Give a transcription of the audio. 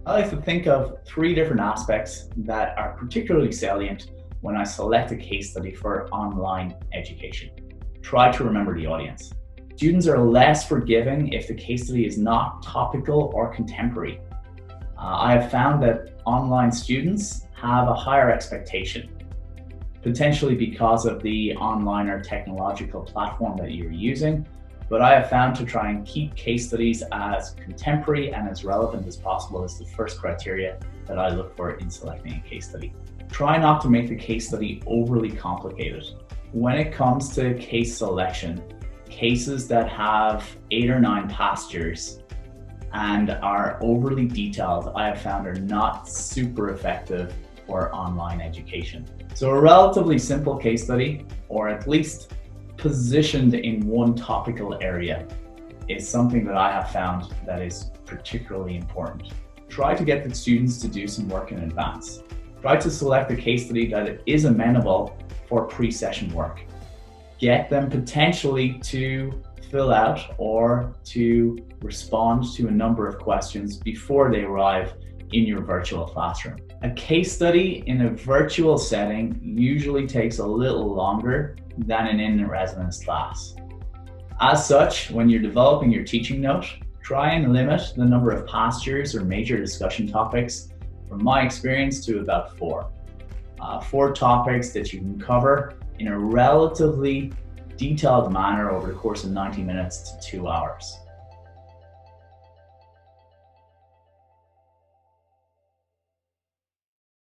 I like to think of three different aspects that are particularly salient when I select a case study for online education. Try to remember the audience. Students are less forgiving if the case study is not topical or contemporary. I have found that online students have a higher expectation, potentially because of the online or technological platform that you're using. But I have found to try and keep case studies as contemporary and as relevant as possible is the first criteria that I look for in selecting a case study. Try not to make the case study overly complicated. When it comes to case selection, cases that have 8 or 9 pastures and are overly detailed, I have found are not super effective for online education. So a relatively simple case study, or at least positioned in one topical area, is something that I have found that is particularly important. Try to get the students to do some work in advance. Try to select a case study that is amenable for pre-session work. Get them potentially to fill out or to respond to a number of questions before they arrive in your virtual classroom. A case study in a virtual setting usually takes a little longer than an in-residence class. As such, when you're developing your teaching note, try and limit the number of pastures or major discussion topics, from my experience, to about 4. 4 topics that you can cover in a relatively detailed manner over the course of 90 minutes to 2 hours.